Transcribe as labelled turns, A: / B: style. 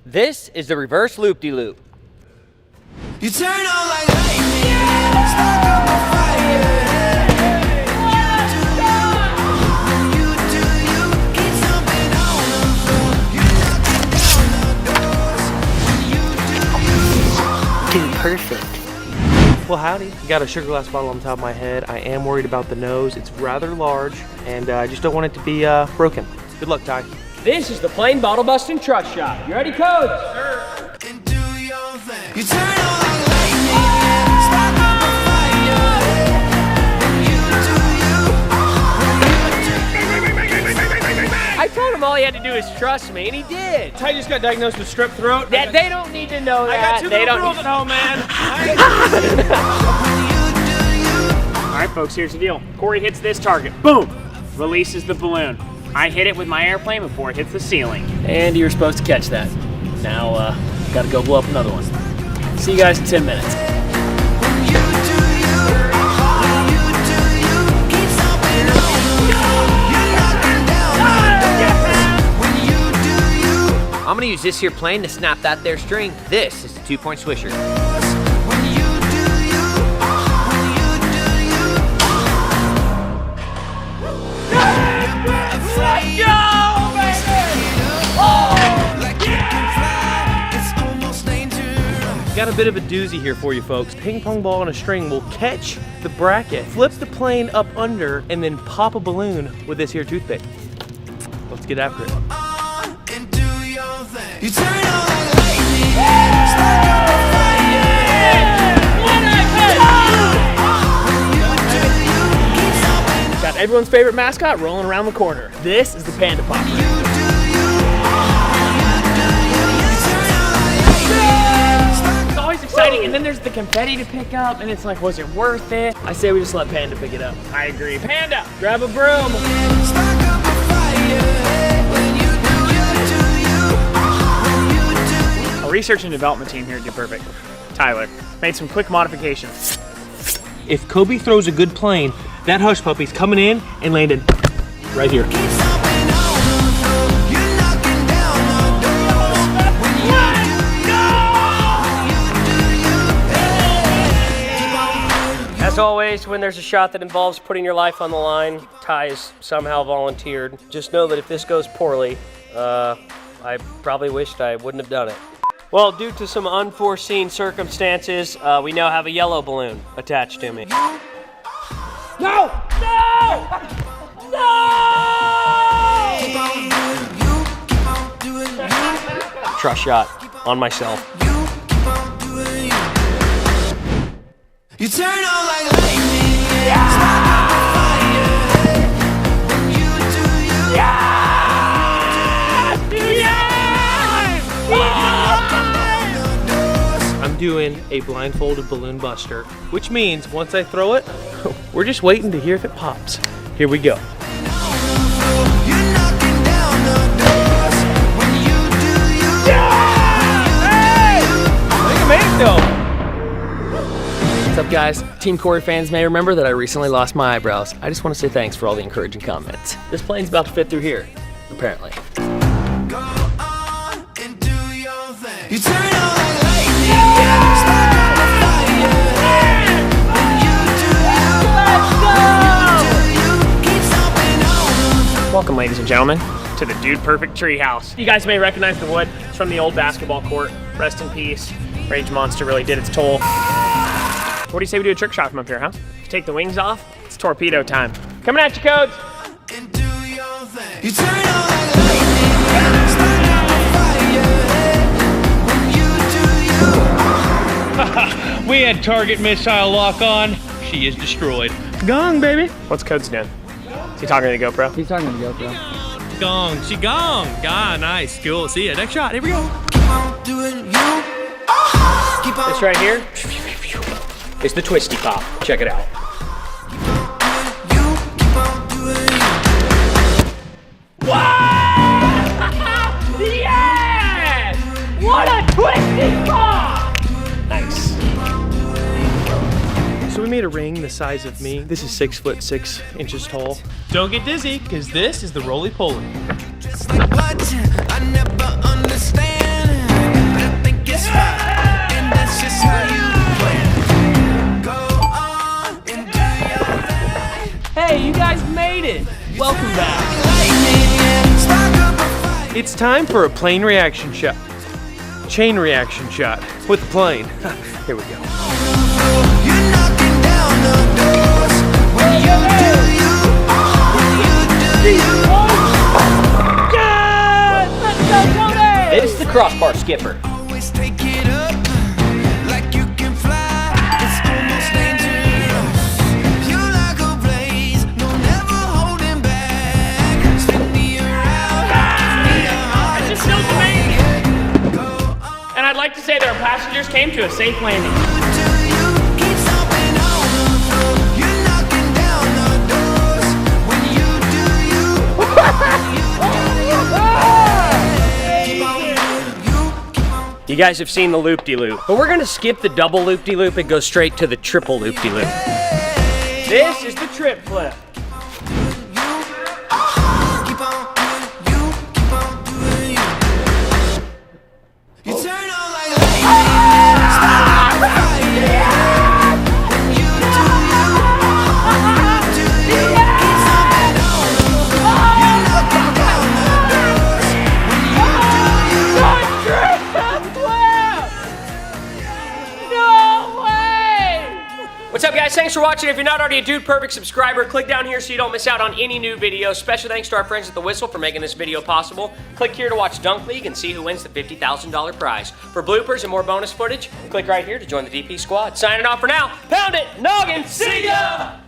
A: This is the reverse loop-de-loop.
B: You turn on like lightning, spark up a fire. You do you, keep something on the floor. You're knocking down the doors.
C: Dude, perfect.
D: Well, howdy. Got a sugar glass bottle on top of my head. I am worried about the nose. It's rather large, and I just don't want it to be broken. Good luck, Ty.
E: This is the plain bottle busting truck shop. You ready, codes? Sure.
B: And do your thing. You turn on like lightning, spark up a fire. You do you.
E: I told him all he had to do is trust me, and he did.
D: Ty just got diagnosed with strep throat.
E: That they don't need to know that.
D: I got two little girls at home, man.
F: All right, folks, here's the deal. Corey hits this target, boom, releases the balloon. I hit it with my airplane before it hits the ceiling.
E: And you were supposed to catch that. Now, gotta go blow up another one. See you guys in 10 minutes.
A: I'm gonna use this here plane to snap that there string. This is the 2-point swisher.
D: Got a bit of a doozy here for you folks. Ping pong ball on a string will catch the bracket, flip the plane up under, and then pop a balloon with this here toothpick. Let's get after it.
B: You turn on like lightning, spark up a fire.
E: Got everyone's favorite mascot rolling around the corner. This is the Panda Popper. It's always exciting, and then there's the confetti to pick up, and it's like, was it worth it? I say we just let Panda pick it up.
F: I agree.
E: Panda, grab a broom.
B: Spark up a fire. When you do
F: Our research and development team here did perfect. Tyler made some quick modifications.
D: If Kobe throws a good plane, that hush puppy's coming in and landing right here.
E: As always, when there's a shot that involves putting your life on the line, Ty has somehow volunteered. Just know that if this goes poorly, I probably wished I wouldn't have done it. Well, due to some unforeseen circumstances, we now have a yellow balloon attached to me. No! No! No! Trust shot on myself.
B: you turn on like lightning, spark up a fire. When you do you.
D: I'm doing a blindfolded balloon buster, which means once I throw it, we're just waiting to hear if it pops. Here we go.
B: You're knocking down the doors. When you do you.
E: Look at me, though. What's up, guys? Team Corey fans may remember that I recently lost my eyebrows. I just want to say thanks for all the encouraging comments. This plane's about to fit through here, apparently.
B: Go on and do your thing. You turn on like lightning, spark up a fire. When you do you, keep something on.
F: Welcome, ladies and gentlemen, to the Dude Perfect Treehouse. You guys may recognize the wood. It's from the old basketball court. Rest in peace. Rage Monster really did its toll. What do you say we do a trick shot from up here, huh? Take the wings off. It's torpedo time. Coming at you, Codes.
B: And do your thing. You turn on like lightning, spark up a fire. When you do you.
D: We had target missile lock on. She is destroyed. Gong, baby.
F: What's Codes doing? Is he talking to the GoPro?
E: He's talking to the GoPro.
D: Gong. She gong. Ah, nice. Cool. See ya. Next shot. Here we go.
B: Keep on doing you. Keep on.
E: This right here is the Twisty Pop. Check it out.
B: You keep on doing you.
E: Yes! What a Twisty Pop! Nice.
D: So we made a ring the size of me. This is 6'6" tall. Don't get dizzy, because this is the roly-poly.
B: Just like what I never understand.
D: It's time for a plane reaction shot. Chain reaction shot with the plane. Here we go.
B: You're knocking down the doors. When you do you, when you do you.
A: It's the crossbar skipper.
B: Always take it up like you can fly. It's almost dangerous. You're like a blaze, no never holding back. Spin me around, give me a heart
F: It's still
B: attack.
F: amazing.
B: Go on,
F: And I'd like to say that our passengers came to a safe landing.
B: do you keep stomping on the floor? You're knocking down the doors. When you do you, when you do you. Keep on, you keep on.
E: You guys have seen the loop-de-loop, but we're gonna skip the double loop-de-loop and go straight to the triple loop-de-loop.
F: This is the trip flip.
B: Keep on doing you, keep on doing you. You turn on like lightning, start a fire. When you do you, when you do you, keep stomping on the floor. You're knocking down the doors. When you do you,
E: What's up, guys? Thanks for watching. If you're not already a Dude Perfect subscriber, click down here so you don't miss out on any new videos. Special thanks to our friends at The Whistle for making this video possible. Click here to watch Dunk League and see who wins the $50,000 prize. For bloopers and more bonus footage, click right here to join the DP squad. Signing off for now. Pound it, noggin, see ya!